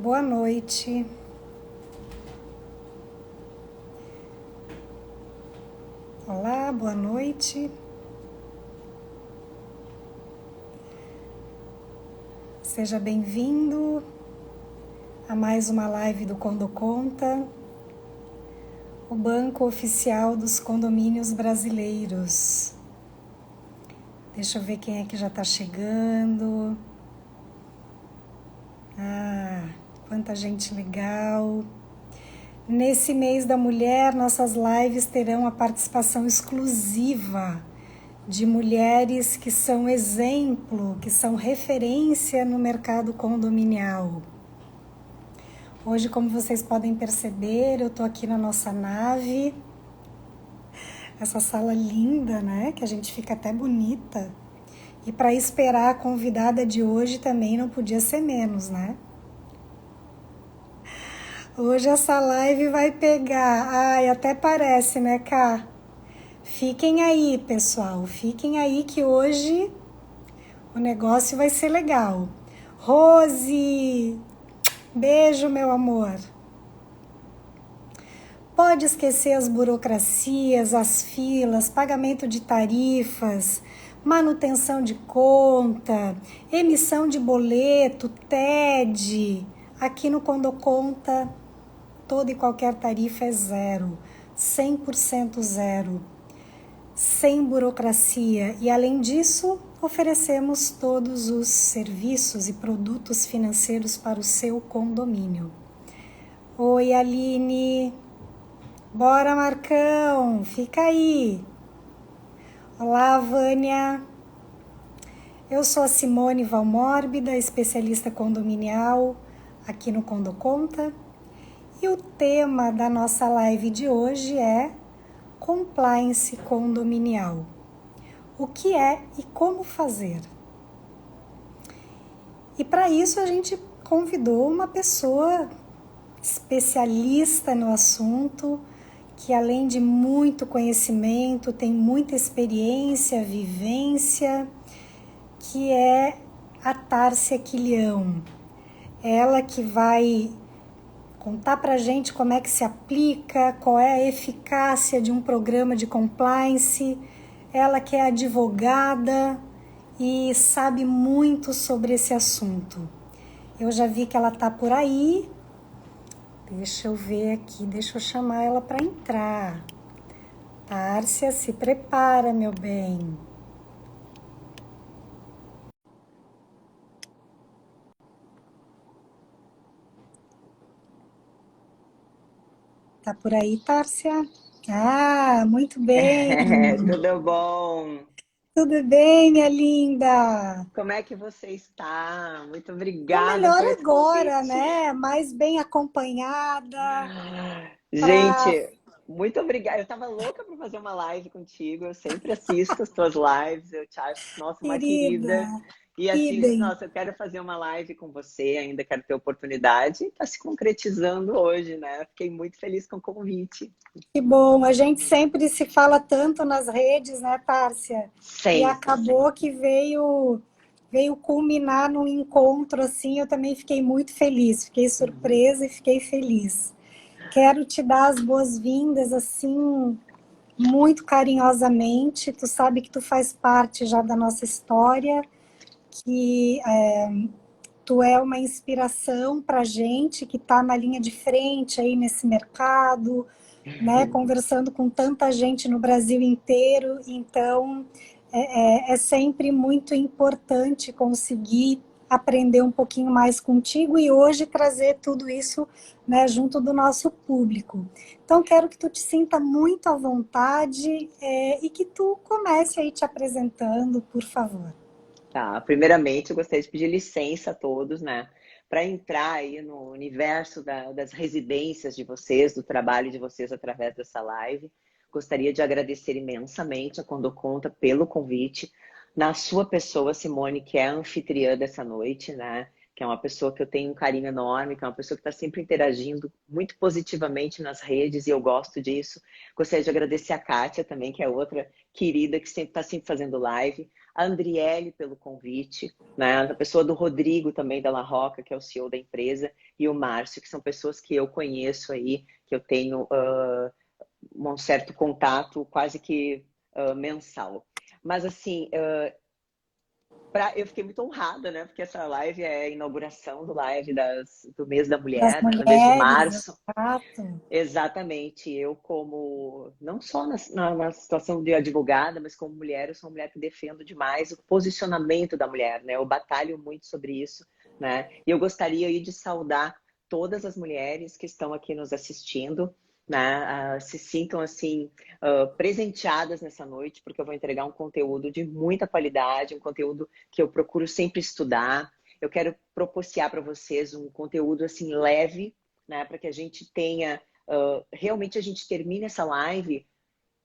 Boa noite. Olá, boa noite. Seja bem-vindo a mais uma live do Condoconta, o banco oficial dos condomínios brasileiros. Deixa eu ver quem é que já está chegando. Quanta gente legal. Nesse mês da mulher, nossas lives terão a participação exclusiva de mulheres que são exemplo, que são referência no mercado condominial. Hoje, como vocês podem perceber, eu estou aqui na nossa nave. Essa sala linda, né? Que a gente fica até bonita. E para esperar a convidada de hoje também não podia ser menos, né? Hoje essa live vai pegar. Ai, até parece, né, Cá? Fiquem aí, pessoal. Fiquem aí que hoje o negócio vai ser legal. Rose, beijo, meu amor. Pode esquecer as burocracias, as filas, pagamento de tarifas, manutenção de conta, emissão de boleto, TED. Aqui no Condoconta, toda e qualquer tarifa é zero, 100% zero, sem burocracia. E além disso, oferecemos todos os serviços e produtos financeiros para o seu condomínio. Oi, Aline. Bora, Marcão, fica aí. Olá, Vânia. Eu sou a Simone Valmórbida, especialista condominial aqui no Condoconta. E o tema da nossa live de hoje é Compliance Condominial. O que é e como fazer? E para isso a gente convidou uma pessoa especialista no assunto, que além de muito conhecimento, tem muita experiência, vivência, que é a Tárcia Quilhão. Ela que vai contar pra gente como é que se aplica, qual é a eficácia de um programa de compliance. Ela que é advogada e sabe muito sobre esse assunto. Eu já vi que ela tá por aí. Deixa eu ver aqui, deixa eu chamar ela para entrar. Tárcia, se prepara, meu bem. Tá por aí, Tárcia? Ah, muito bem. Tudo bom? Tudo bem, minha linda? Como é que você está? Muito Tô obrigada melhor por esse agora, convite. né? Mais bem acompanhada. Pra... Gente, muito obrigada. Eu estava louca para fazer uma live contigo. Eu sempre assisto as tuas lives. Eu te acho, nossa, uma Querida, querida. E assim, idem. nossa, eu quero fazer uma live com você. Ainda quero ter oportunidade. Está se concretizando hoje, né? Fiquei muito feliz com o convite. Que bom, a gente sempre se fala tanto nas redes, né, Tárcia? E Sempre. acabou que veio culminar num encontro assim, eu também fiquei muito feliz, fiquei surpresa e fiquei feliz. Quero te dar as boas-vindas assim, muito carinhosamente. Tu sabe que tu faz parte já da nossa história, que tu é uma inspiração para gente que está na linha de frente aí nesse mercado, né, conversando com tanta gente no Brasil inteiro. Então, é sempre muito importante conseguir aprender um pouquinho mais contigo e hoje trazer tudo isso, né, junto do nosso público. Então, quero que tu te sinta muito à vontade e que tu comece aí te apresentando, por favor. Tá, primeiramente eu gostaria de pedir licença a todos, né, para entrar aí no universo das residências de vocês, do trabalho de vocês através dessa live. Gostaria de agradecer imensamente a Condoconta pelo convite, na sua pessoa, Simone, que é a anfitriã dessa noite, né, que é uma pessoa que eu tenho um carinho enorme, que é uma pessoa que está sempre interagindo muito positivamente nas redes e eu gosto disso. Gostaria de agradecer a Kátia também, que é outra querida que sempre está sempre fazendo live. a Andriele pelo convite, né? A pessoa do Rodrigo também da La Roca, que é o CEO da empresa, e o Márcio, que são pessoas que eu conheço aí, que eu tenho um certo contato quase que mensal. Mas assim, eu fiquei muito honrada, né? Porque essa live é a inauguração do live do mês da Das mulher, né? No mês de mulheres, março. exato. Exatamente. Eu como, não só na situação de advogada, mas como mulher, eu sou uma mulher que defendo demais o posicionamento da mulher, né? Eu batalho muito sobre isso, né? E eu gostaria aí de saudar todas as mulheres que estão aqui nos assistindo, né? Se sintam assim presenteadas nessa noite, porque eu vou entregar um conteúdo de muita qualidade, um conteúdo que eu procuro sempre estudar. Eu quero propiciar para vocês um conteúdo assim leve, né? Para que a gente tenha realmente a gente termine essa live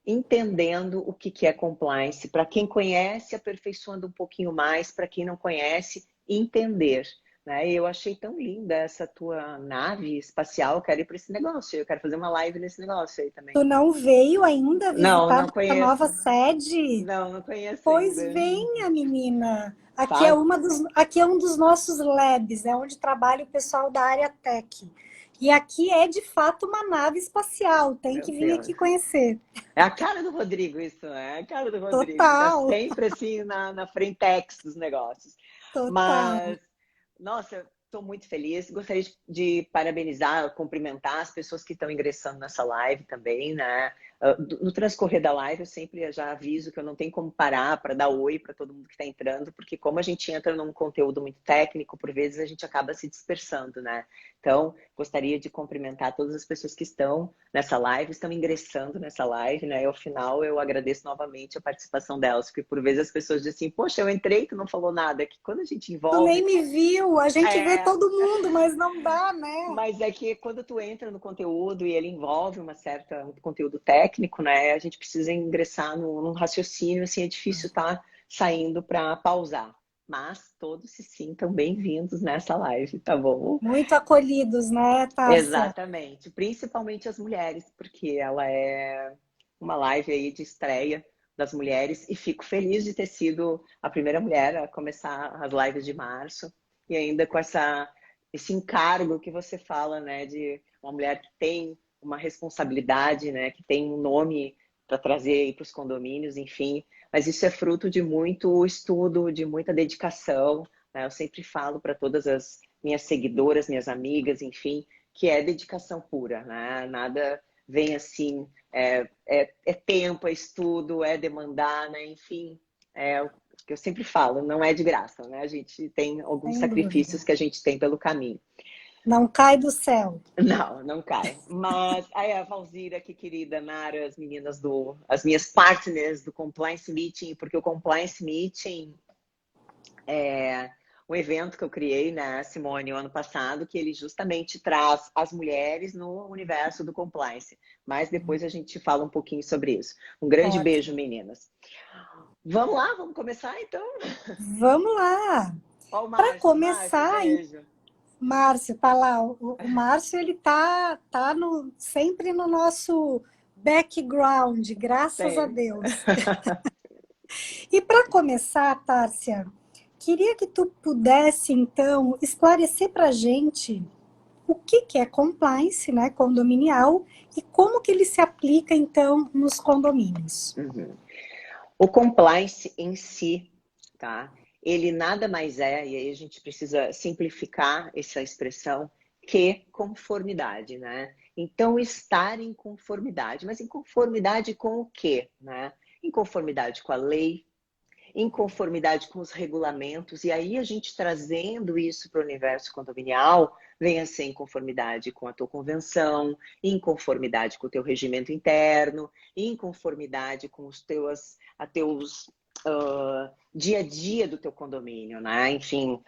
entendendo o que é compliance. Para quem conhece, aperfeiçoando um pouquinho mais. Para quem não conhece, entender. Né? Eu achei tão linda essa tua nave espacial. Eu quero ir para esse negócio. Eu quero fazer uma live nesse negócio aí também. Tu não veio ainda Não, visitar não nossa conheço. nova sede? Não, não conheço Pois ainda. venha, menina. Tá? Aqui é um dos nossos labs, é onde trabalha o pessoal da área tech. E aqui é de fato uma nave espacial, tem Meu que vir aqui Deus. conhecer. É a cara do Rodrigo isso, né? É a cara do Rodrigo. Tá Total, sempre assim na frentex dos negócios. total. Mas, nossa, estou muito feliz. Gostaria de parabenizar, cumprimentar as pessoas que estão ingressando nessa live também, né? No transcorrer da live, eu sempre já aviso que eu não tenho como parar para dar oi para todo mundo que está entrando, porque como a gente entra num conteúdo muito técnico, por vezes a gente acaba se dispersando, né? Então, gostaria de cumprimentar todas as pessoas que estão nessa live, estão ingressando nessa live, né? E ao final eu agradeço novamente a participação delas, porque por vezes as pessoas dizem assim, poxa, eu entrei e tu não falou nada, que quando a gente Tu nem envolve, me viu, a gente vê é, todo mundo, mas não dá, né? mas é que quando tu entra no conteúdo e ele envolve um conteúdo técnico, né? A gente precisa ingressar num raciocínio, assim, é difícil estar saindo para pausar. Mas todos se sintam bem-vindos nessa live, tá bom? Muito acolhidos, né, Tárcia? Exatamente, principalmente as mulheres, porque ela é uma live aí de estreia das mulheres e fico feliz de ter sido a primeira mulher a começar as lives de março e ainda com esse encargo que você fala, né, de uma mulher que tem uma responsabilidade, né, que tem um nome para trazer para os condomínios, enfim, mas isso é fruto de muito estudo, de muita dedicação, né? Eu sempre falo para todas as minhas seguidoras, minhas amigas, enfim, que é dedicação pura, né? Nada vem assim, é tempo, é estudo, é demandar, né? Enfim, é o que eu sempre falo, não é de graça, né? A gente tem alguns Sem dúvida. sacrifícios que a gente tem pelo caminho. Não cai do céu. Não, não cai. Mas aí a Valzira, que querida, Nara, as meninas as minhas partners do Compliance Meeting, porque o Compliance Meeting é um evento que eu criei, né, Simone, o ano passado, que ele justamente traz as mulheres no universo do compliance. Mas depois a gente fala um pouquinho sobre isso. Um grande beijo, Ótimo. meninas. Vamos lá, vamos começar então? Vamos lá. Ó o Para Márcio, Márcio, começar, beijo. Márcio, tá lá. O Márcio, ele tá sempre no nosso background, graças a Tem. Deus. E para começar, Tárcia, queria que tu pudesse, então, esclarecer para a gente o que é compliance, né, condominial, e como que ele se aplica, então, nos condomínios. Uhum. O compliance em si, tá? Ele nada mais é, e aí a gente precisa simplificar essa expressão, que conformidade, né? Então, estar em conformidade. Mas em conformidade com o quê, né? Em conformidade com a lei, em conformidade com os regulamentos, e aí a gente trazendo isso para o universo condominial, vem a ser em conformidade com a tua convenção, em conformidade com o teu regimento interno, em conformidade com a teus dia a dia do teu condomínio, né? Enfim,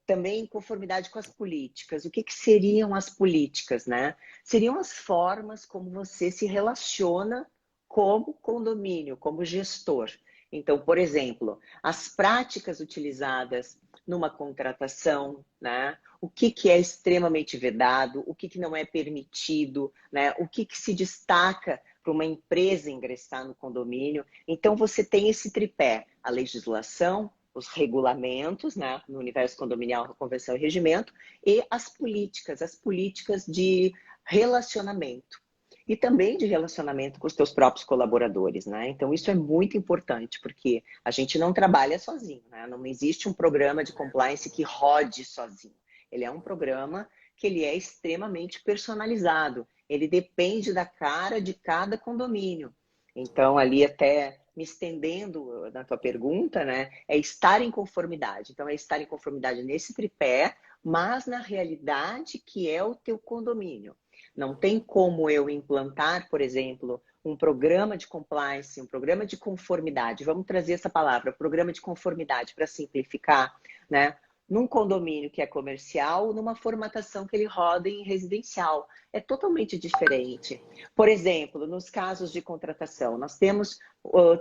também em conformidade com as políticas. O que seriam as políticas, né? Seriam as formas como você se relaciona como condomínio, como gestor. Então, por exemplo, as práticas utilizadas numa contratação, né? O que é extremamente vedado, o que não é permitido, né? O que se destaca para uma empresa ingressar no condomínio. Então, você tem esse tripé, a legislação, os regulamentos, né, no universo condominial, convenção e regimento, e as políticas de relacionamento. E também de relacionamento com os teus próprios colaboradores, né? Então, isso é muito importante, porque a gente não trabalha sozinho, né? Não existe um programa de compliance que rode sozinho. Ele é um programa que ele é extremamente personalizado. Ele depende da cara de cada condomínio. Então, ali até me estendendo na tua pergunta, né? É estar em conformidade. Então, é estar em conformidade nesse tripé, mas na realidade que é o teu condomínio. Não tem como eu implantar, por exemplo, um programa de compliance, um programa de conformidade. Vamos trazer essa palavra, programa de conformidade, para simplificar, né? Num condomínio que é comercial, numa formatação que ele roda em residencial. É totalmente diferente. Por exemplo, nos casos de contratação, nós temos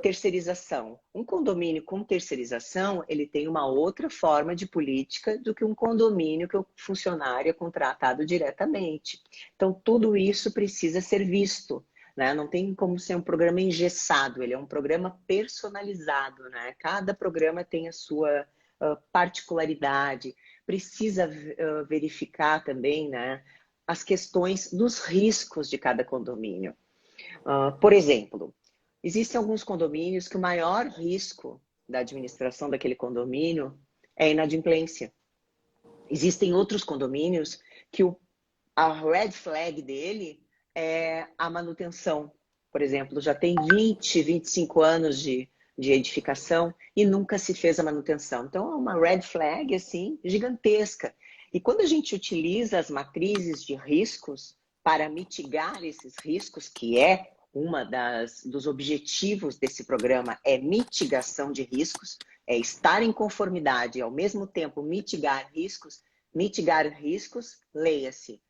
terceirização. Um condomínio com terceirização, ele tem uma outra forma de política do que um condomínio que o funcionário é contratado diretamente. Então, tudo isso precisa ser visto, né? Não tem como ser um programa engessado, ele é um programa personalizado, né? Cada programa tem a sua particularidade, precisa verificar também, né, as questões dos riscos de cada condomínio. Por exemplo, existem alguns condomínios que o maior risco da administração daquele condomínio é a inadimplência. Existem outros condomínios que a red flag dele é a manutenção. Por exemplo, já tem 20, 25 anos de edificação e nunca se fez a manutenção. Então, é uma red flag, assim, gigantesca. E quando a gente utiliza as matrizes de riscos para mitigar esses riscos, que é dos objetivos desse programa, é mitigação de riscos, é estar em conformidade e, ao mesmo tempo, mitigar riscos, leia-se,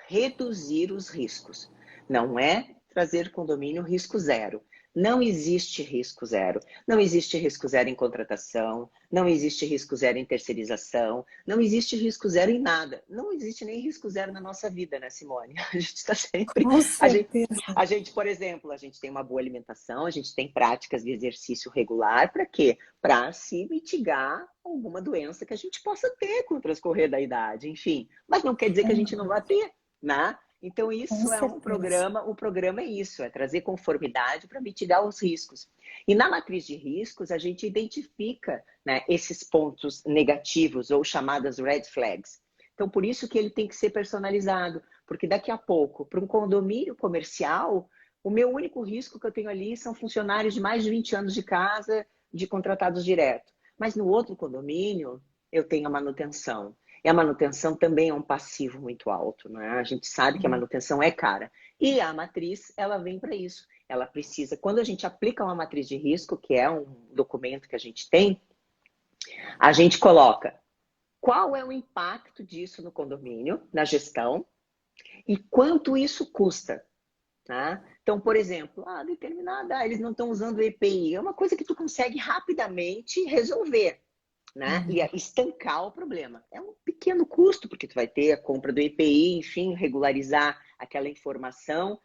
reduzir os riscos. Não é trazer condomínio risco zero. Não existe risco zero. Não existe risco zero em contratação, não existe risco zero em terceirização, não existe risco zero em nada. Não existe nem risco zero na nossa vida, né, Simone? A gente está sempre... Com certeza. A gente, por exemplo, a gente tem uma boa alimentação, a gente tem práticas de exercício regular, para quê? Para se mitigar alguma doença que a gente possa ter com o transcorrer da idade, enfim. Mas não quer dizer que a gente não vai ter, né? Então, isso é um programa, o programa é isso, é trazer conformidade para mitigar os riscos. E na matriz de riscos, a gente identifica, né, esses pontos negativos ou chamadas red flags. Então, por isso que ele tem que ser personalizado, porque daqui a pouco, para um condomínio comercial, o meu único risco que eu tenho ali são funcionários de mais de 20 anos de casa, de contratados direto. Mas no outro condomínio, eu tenho a manutenção. E a manutenção também é um passivo muito alto, né? A gente sabe que a manutenção é cara. E a matriz, ela vem para isso. Ela precisa, quando a gente aplica uma matriz de risco, que é um documento que a gente tem, a gente coloca qual é o impacto disso no condomínio, na gestão, e quanto isso custa. Tá? Então, por exemplo, eles não estão usando o EPI. É uma coisa que tu consegue rapidamente resolver, né? E estancar o problema. É um pequeno custo, porque tu vai ter a compra do EPI, enfim, regularizar aquela informação,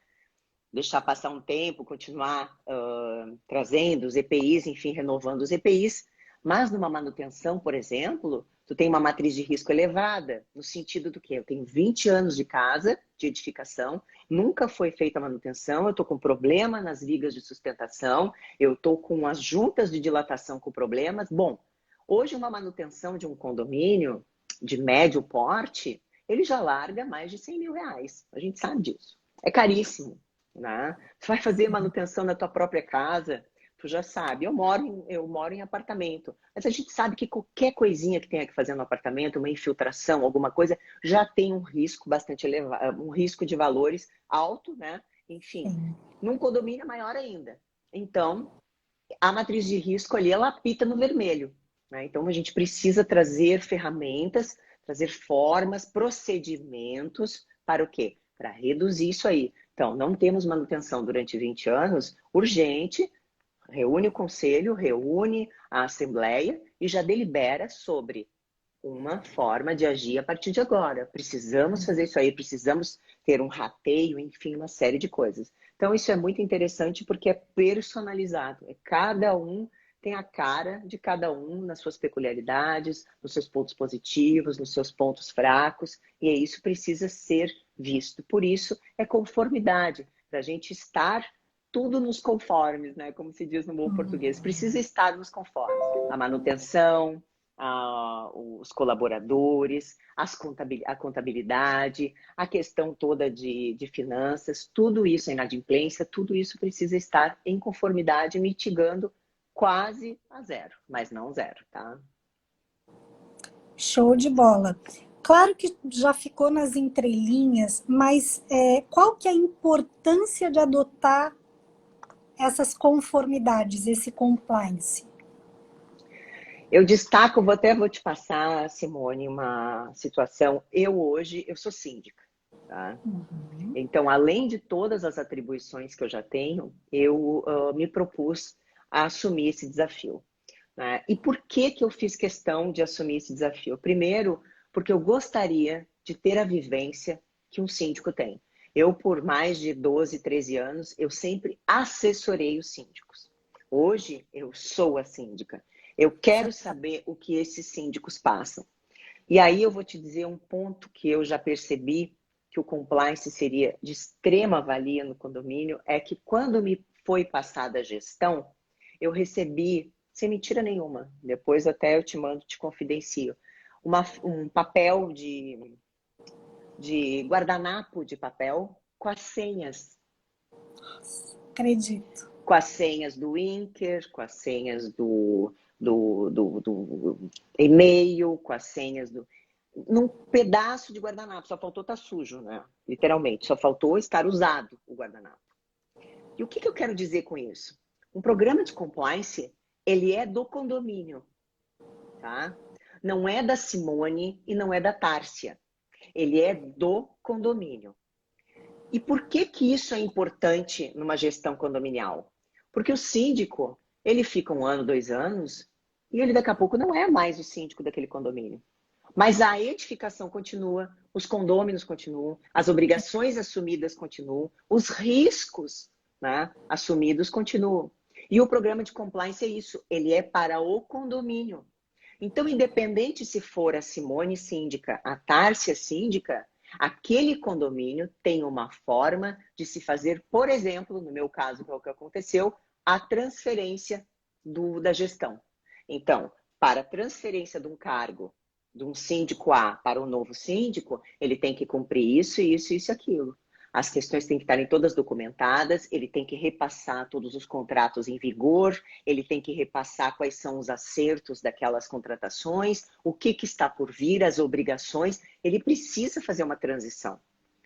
deixar passar um tempo, continuar trazendo os EPIs, enfim, renovando os EPIs. Mas numa manutenção, por exemplo, tu tem uma matriz de risco elevada, no sentido do quê? Eu tenho 20 anos de casa, de edificação, nunca foi feita a manutenção, eu estou com problema nas vigas de sustentação, eu estou com as juntas de dilatação com problemas. Bom, hoje uma manutenção de um condomínio de médio porte, ele já larga mais de 100 mil reais. A gente sabe disso. É caríssimo, né? Tu vai fazer manutenção na tua própria casa, tu já sabe. Eu moro em apartamento, mas a gente sabe que qualquer coisinha que tenha que fazer no apartamento, uma infiltração, alguma coisa, já tem um risco bastante elevado, um risco de valores alto, né? Enfim, num condomínio é maior ainda. Então, a matriz de risco ali, ela apita no vermelho, né? Então, a gente precisa trazer ferramentas, trazer formas, procedimentos para o quê? Para reduzir isso aí. Então, não temos manutenção durante 20 anos, urgente, reúne o conselho, reúne a assembleia e já delibera sobre uma forma de agir a partir de agora. Precisamos fazer isso aí, precisamos ter um rateio, enfim, uma série de coisas. Então, isso é muito interessante porque é personalizado. Cada um tem a cara de cada um nas suas peculiaridades, nos seus pontos positivos, nos seus pontos fracos, e isso precisa ser visto. Por isso, é conformidade, para a gente estar tudo nos conformes, né? Como se diz no bom português. Precisa estar nos conformes. A manutenção, os colaboradores, a contabilidade, a questão toda de finanças, tudo isso, a inadimplência, tudo isso precisa estar em conformidade, mitigando quase a zero, mas não zero, tá? Show de bola. Claro que já ficou nas entrelinhas, mas qual que é a importância de adotar essas conformidades, esse compliance? Eu destaco, vou te passar, Simone, uma situação. Eu sou síndica, tá? Então, além de todas as atribuições que eu já tenho, eu me propus a assumir esse desafio, né? E por que que eu fiz questão de assumir esse desafio? Primeiro, porque eu gostaria de ter a vivência que um síndico tem. Eu, por mais de 12, 13 anos, eu sempre assessorei os síndicos. Hoje, eu sou a síndica. Eu quero saber o que esses síndicos passam. E aí eu vou te dizer um ponto que eu já percebi que o compliance seria de extrema valia no condomínio, é que quando me foi passada a gestão, eu recebi, sem mentira nenhuma, depois até eu te mando, te confidencio, um papel de guardanapo de papel com as senhas. Acredito. Com as senhas do Inker, com as senhas do e-mail, com as senhas num pedaço de guardanapo. Só faltou estar sujo, né? Literalmente. Só faltou estar usado o guardanapo. E o que eu quero dizer com isso? Um programa de compliance, ele é do condomínio, tá? Não é da Simone e não é da Tárcia. Ele é do condomínio. E por que que isso é importante numa gestão condominial? Porque o síndico, ele fica 1 ano, 2 anos, e ele daqui a pouco não é mais o síndico daquele condomínio. Mas a edificação continua, os condôminos continuam, as obrigações assumidas continuam, os riscos, né, assumidos continuam. E o programa de compliance é isso, ele é para o condomínio. Então, independente se for a Simone síndica, a Tárcia síndica, aquele condomínio tem uma forma de se fazer, por exemplo, no meu caso, que é o que aconteceu, a transferência da gestão. Então, para a transferência de um cargo de um síndico A para um novo síndico, ele tem que cumprir isso, isso, isso e aquilo. As questões têm que estarem todas documentadas, ele tem que repassar todos os contratos em vigor, ele tem que repassar quais são os acertos daquelas contratações, o que está por vir, as obrigações. Ele precisa fazer uma transição.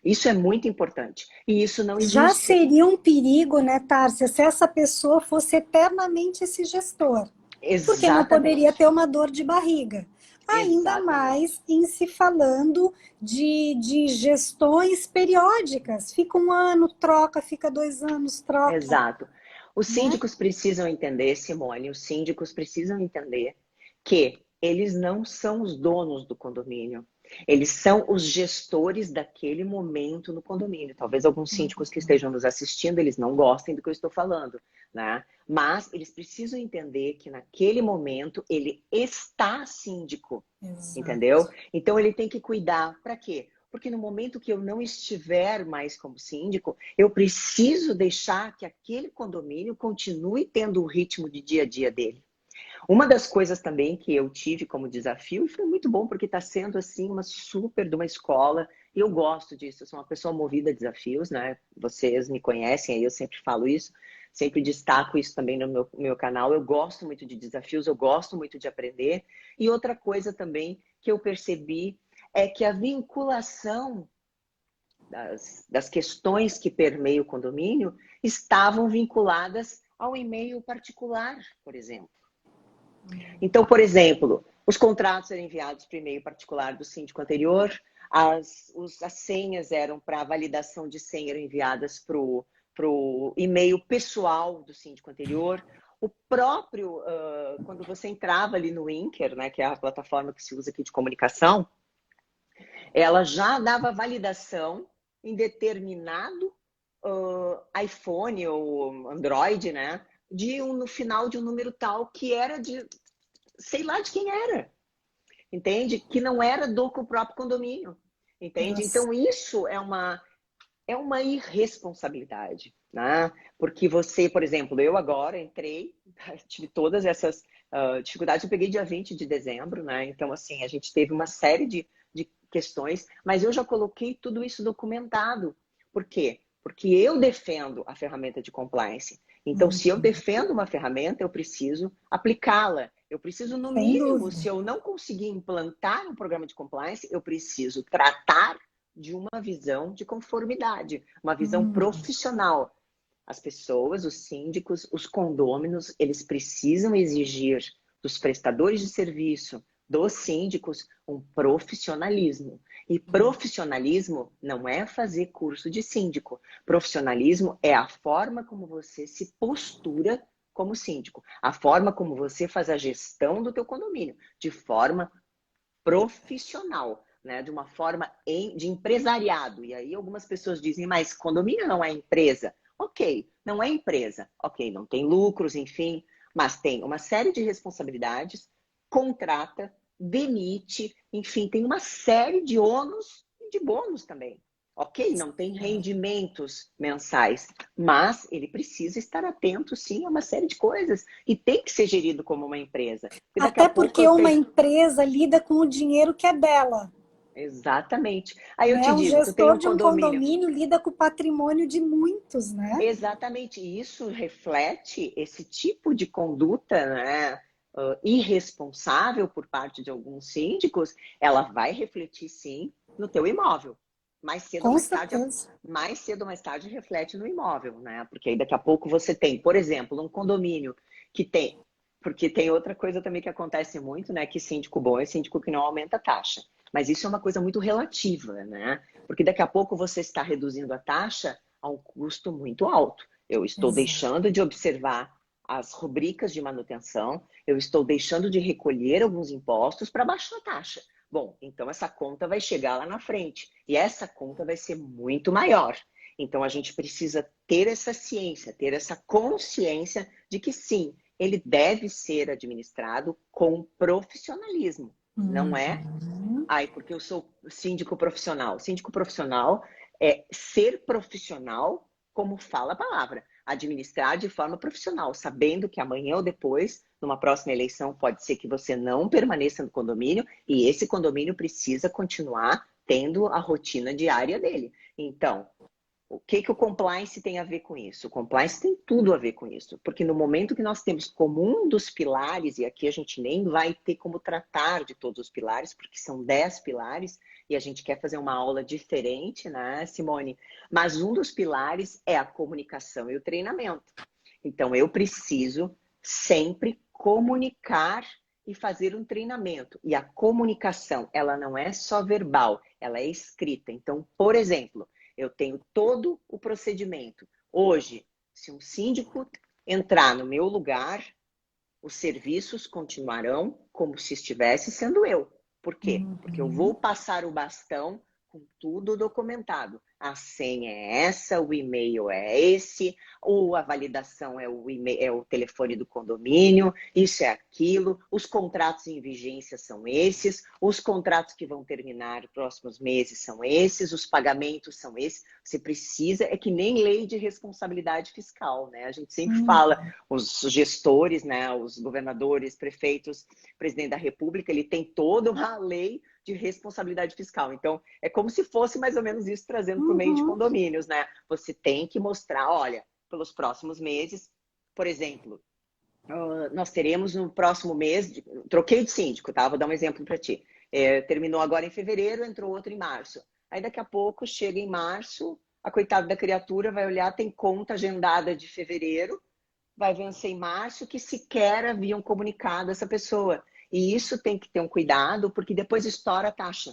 Isso é muito importante. E isso não existe. Já seria um perigo, né, Tárcia, se essa pessoa fosse eternamente esse gestor. Exatamente. Porque não poderia ter uma dor de barriga. Ainda Exatamente. mais em se falando de gestões periódicas. Fica 1 ano, troca, fica 2 anos, troca. Exato. Os síndicos precisam entender, Simone, os síndicos precisam entender que eles não são os donos do condomínio. Eles são os gestores daquele momento no condomínio. Talvez alguns síndicos que estejam nos assistindo, eles não gostem do que eu estou falando, né? Mas eles precisam entender que naquele momento ele está síndico, entendeu? Então ele tem que cuidar. Para quê? Porque no momento que eu não estiver mais como síndico, eu preciso deixar que aquele condomínio continue tendo o ritmo de dia a dia dele. Uma das coisas também que eu tive como desafio, e foi muito bom porque está sendo assim uma super de uma escola, e eu gosto disso, eu sou uma pessoa movida a desafios, né? Vocês me conhecem, aí eu sempre falo isso, sempre destaco isso também no meu canal, eu gosto muito de desafios, eu gosto muito de aprender. E outra coisa também que eu percebi é que a vinculação das questões que permeiam o condomínio estavam vinculadas ao e-mail particular, por exemplo. Então, por exemplo, os contratos eram enviados por e-mail particular do síndico anterior, as senhas eram para validação de senha, eram enviadas para o e-mail pessoal do síndico anterior, O próprio, quando você entrava ali no Inker, né, que é a plataforma que se usa aqui de comunicação, ela já dava validação em determinado iPhone ou Android, né, no final de um número tal que era de, sei lá de quem era, entende? Que não era do próprio condomínio, entende? Nossa. Então isso é uma irresponsabilidade, né? Porque você, por exemplo, eu agora entrei, tive todas essas dificuldades, eu peguei dia 20 de dezembro, né? Então, assim, a gente teve uma série de questões, mas eu já coloquei tudo isso documentado. Por quê? Porque eu defendo a ferramenta de compliance. Então, se eu defendo uma ferramenta, eu preciso aplicá-la. Eu preciso, no Sem mínimo, dúvida. se eu não conseguir implantar um programa de compliance, eu preciso tratar de uma visão de conformidade, uma visão profissional. As pessoas, os síndicos, os condôminos, eles precisam exigir dos prestadores de serviço, dos síndicos, um profissionalismo. E profissionalismo não é fazer curso de síndico. Profissionalismo é a forma como você se postura como síndico, a forma como você faz a gestão do teu condomínio, de forma profissional, né? De uma forma de empresariado. E aí algumas pessoas dizem, mas condomínio não é empresa. Ok, não é empresa. Ok, não tem lucros, enfim, mas tem uma série de responsabilidades, contrata, demite, enfim, tem uma série de ônus e de bônus também. Ok, não tem rendimentos mensais, mas ele precisa estar atento, sim, a uma série de coisas e tem que ser gerido como uma empresa. Porque daqui a Até pouco porque eu uma tenho. empresa lida com o dinheiro que é dela, Exatamente. Aí eu te né? Um digo, tu tem gestor um de um condomínio. condomínio lida com o patrimônio de muitos, né? Exatamente. E isso reflete esse tipo de conduta, né, irresponsável por parte de alguns síndicos, ela vai refletir sim no teu imóvel. Com certeza. Mais cedo ou mais tarde reflete no imóvel, né? Porque aí daqui a pouco você tem, por exemplo, um condomínio que tem, porque tem outra coisa também que acontece muito, né? Que síndico bom é síndico que não aumenta a taxa. Mas isso é uma coisa muito relativa, né? Porque daqui a pouco você está reduzindo a taxa a um custo muito alto. Eu estou Exato. deixando de observar as rubricas de manutenção, eu estou deixando de recolher alguns impostos para baixar a taxa. Bom, então essa conta vai chegar lá na frente e essa conta vai ser muito maior. Então a gente precisa ter essa ciência, ter essa consciência de que sim, ele deve ser administrado com profissionalismo. Não é, ai, porque eu sou síndico profissional. Síndico profissional é ser profissional, como fala a palavra, administrar de forma profissional, sabendo que amanhã ou depois, numa próxima eleição, pode ser que você não permaneça no condomínio e esse condomínio precisa continuar tendo a rotina diária dele. Então, o que que o compliance tem a ver com isso? O compliance tem tudo a ver com isso, porque no momento que nós temos como um dos pilares, e aqui a gente nem vai ter como tratar de todos os pilares, porque são 10 pilares, e a gente quer fazer uma aula diferente, né, Simone? Mas um dos pilares é a comunicação e o treinamento. Então, eu preciso sempre comunicar e fazer um treinamento. E a comunicação, ela não é só verbal, ela é escrita. Então, por exemplo, eu tenho todo o procedimento. Hoje, se um síndico entrar no meu lugar, os serviços continuarão como se estivesse sendo eu. Por quê? Porque eu vou passar o bastão com tudo documentado. A senha é essa, o e-mail é esse, ou a validação é é o telefone do condomínio, isso é aquilo, os contratos em vigência são esses, os contratos que vão terminar nos próximos meses são esses, os pagamentos são esses. Você precisa, é que nem lei de responsabilidade fiscal, né? A gente sempre fala, os gestores, né, os governadores, prefeitos, presidente da República, ele tem toda uma lei de responsabilidade fiscal. Então, é como se fosse mais ou menos isso trazendo para o meio de condomínios, né? Você tem que mostrar, olha, pelos próximos meses, por exemplo, nós teremos no próximo mês, troquei de síndico, tá? Vou dar um exemplo para ti. Terminou agora em fevereiro, entrou outro em março. Aí daqui a pouco, chega em março, a coitada da criatura vai olhar, tem conta agendada de fevereiro, vai vencer em março, que sequer haviam comunicado essa pessoa. E isso tem que ter um cuidado, porque depois estoura a taxa.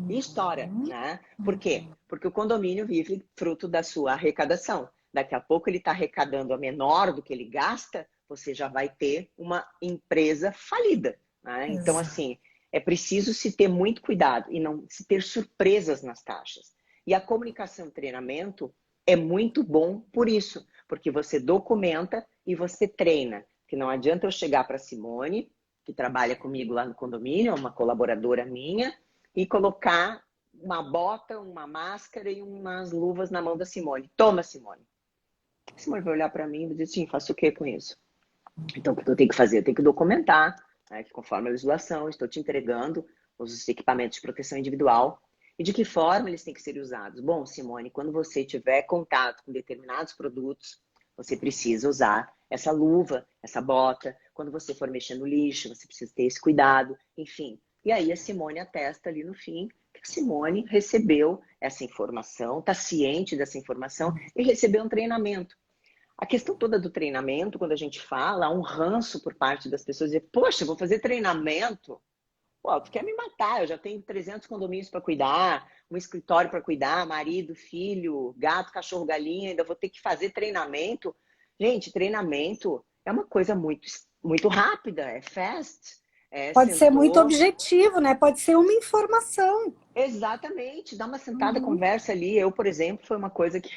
E estoura, né? Por quê? Porque o condomínio vive fruto da sua arrecadação. Daqui a pouco ele está arrecadando a menor do que ele gasta, você já vai ter uma empresa falida, né? Então, assim, é preciso se ter muito cuidado e não se ter surpresas nas taxas. E a comunicação e treinamento é muito bom por isso, porque você documenta e você treina. Que não adianta eu chegar para a Simone, que trabalha comigo lá no condomínio, uma colaboradora minha, e colocar uma bota, uma máscara e umas luvas na mão da Simone. Toma, Simone. A Simone vai olhar para mim e vai dizer assim, faço o que com isso? Então, o que eu tenho que fazer? Eu tenho que documentar, né, que conforme a legislação, estou te entregando os equipamentos de proteção individual. E de que forma eles têm que ser usados? Bom, Simone, quando você tiver contato com determinados produtos, você precisa usar essa luva, essa bota. Quando você for mexer no lixo, você precisa ter esse cuidado, enfim. E aí a Simone atesta ali no fim que a Simone recebeu essa informação, está ciente dessa informação e recebeu um treinamento. A questão toda do treinamento, quando a gente fala, há um ranço por parte das pessoas, dizer, poxa, vou fazer treinamento? Pô, tu quer me matar, eu já tenho 300 condomínios para cuidar, um escritório para cuidar, marido, filho, gato, cachorro, galinha, ainda vou ter que fazer treinamento. Gente, treinamento é uma coisa muito rápida, é fast. Pode ser muito Sentou. objetivo, né? Pode ser uma informação. Exatamente, dá uma sentada, conversa ali. Eu, por exemplo, foi uma coisa que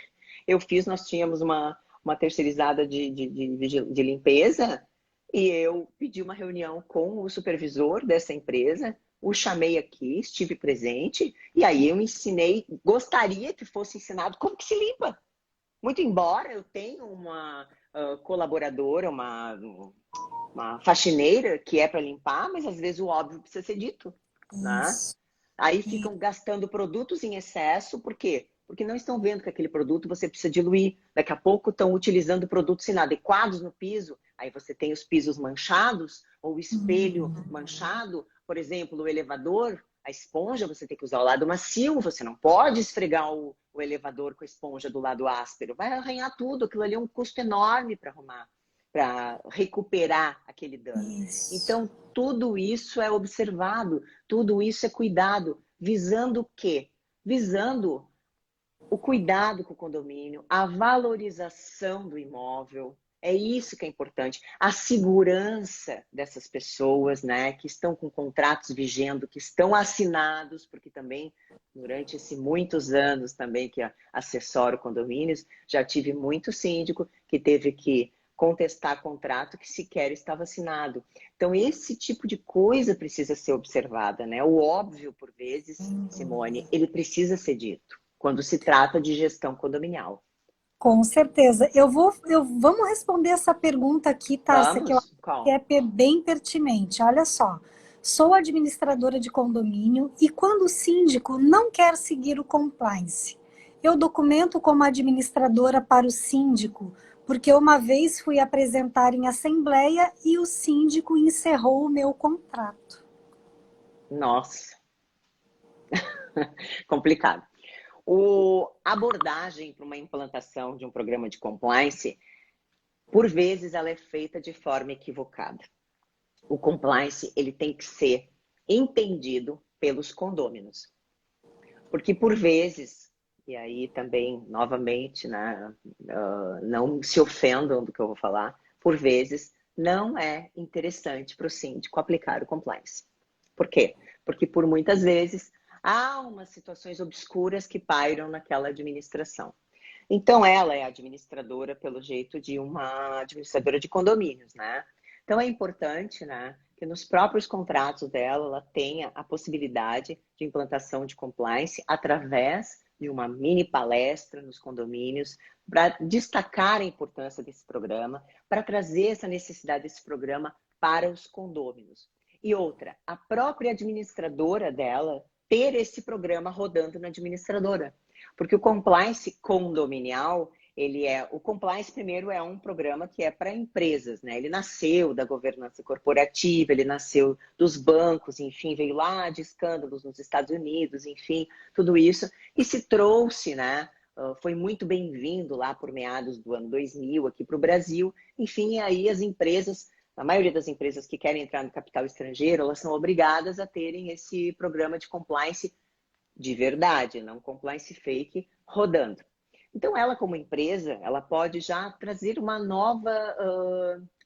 eu fiz, nós tínhamos uma terceirizada de limpeza e eu pedi uma reunião com o supervisor dessa empresa, o chamei aqui, estive presente, e aí eu ensinei, gostaria que fosse ensinado como que se limpa. Muito embora eu tenha uma colaboradora, uma faxineira que é para limpar, mas às vezes o óbvio precisa ser dito, né? Isso. Aí ficam gastando produtos em excesso, por quê? Porque não estão vendo que aquele produto você precisa diluir. Daqui a pouco estão utilizando produtos inadequados no piso. Aí você tem os pisos manchados, ou o espelho manchado. Por exemplo, o elevador, a esponja, você tem que usar o lado macio. Você não pode esfregar o elevador com a esponja do lado áspero. Vai arranhar tudo. Aquilo ali é um custo enorme para arrumar, para recuperar aquele dano. Isso. Então, tudo isso é observado, tudo isso é cuidado, visando o quê? Visando o cuidado com o condomínio, a valorização do imóvel. É isso que é importante. A segurança dessas pessoas, né, que estão com contratos vigendo, que estão assinados, porque também, durante esses muitos anos também que assessoro condomínios, já tive muito síndico que teve que contestar contrato que sequer estava assinado. Então, esse tipo de coisa precisa ser observada, né? O óbvio, por vezes, Simone, ele precisa ser dito quando se trata de gestão condominial. Com certeza. Vamos responder essa pergunta aqui, Tássia, que eu acho Vamos? que Qual? é bem pertinente. Olha só. Sou administradora de condomínio e quando o síndico não quer seguir o compliance, eu documento como administradora para o síndico, porque uma vez fui apresentar em assembleia e o síndico encerrou o meu contrato. Nossa, complicado. A abordagem para uma implantação de um programa de compliance, por vezes, ela é feita de forma equivocada. O compliance ele tem que ser entendido pelos condôminos. Porque, por vezes, e aí também, novamente, né, não se ofendam do que eu vou falar, por vezes, não é interessante para o síndico aplicar o compliance. Por quê? Porque, por muitas vezes, há umas situações obscuras que pairam naquela administração. Então, ela é administradora, pelo jeito, de uma administradora de condomínios, né? Então, é importante, né, que nos próprios contratos dela, ela tenha a possibilidade de implantação de compliance através de uma mini palestra nos condomínios, para destacar a importância desse programa, para trazer essa necessidade desse programa para os condôminos. E outra, a própria administradora dela ter esse programa rodando na administradora. Porque o compliance condominial, o compliance primeiro é um programa que é para empresas, né? Ele nasceu da governança corporativa, ele nasceu dos bancos, enfim, veio lá de escândalos nos Estados Unidos, enfim, tudo isso, e se trouxe, né? Foi muito bem-vindo lá por meados do ano 2000 aqui para o Brasil, enfim, aí as empresas, a maioria das empresas que querem entrar no capital estrangeiro, elas são obrigadas a terem esse programa de compliance de verdade, não compliance fake rodando. Então, ela como empresa, ela pode já trazer uma nova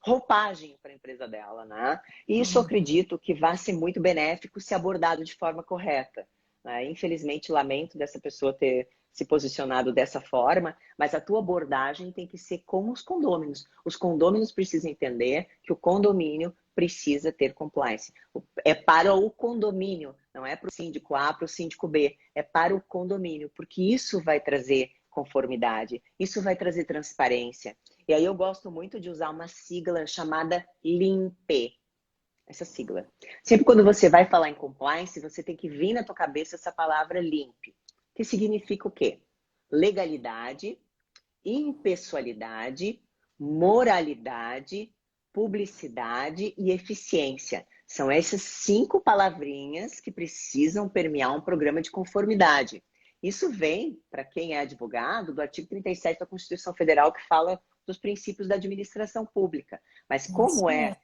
roupagem para a empresa dela, né? E isso eu acredito que vai ser muito benéfico se abordado de forma correta, né? Infelizmente, lamento dessa pessoa ter se posicionado dessa forma, mas a tua abordagem tem que ser com os condôminos. Os condôminos precisam entender que o condomínio precisa ter compliance. É para o condomínio, não é para o síndico A, para o síndico B, é para o condomínio, porque isso vai trazer conformidade, isso vai trazer transparência. E aí eu gosto muito de usar uma sigla chamada LIMP, essa sigla. Sempre quando você vai falar em compliance, você tem que vir na tua cabeça essa palavra LIMP, que significa o quê? Legalidade, impessoalidade, moralidade, publicidade e eficiência. São essas 5 palavrinhas que precisam permear um programa de conformidade. Isso vem, para quem é advogado, do artigo 37 da Constituição Federal, que fala dos princípios da administração pública. Mas como é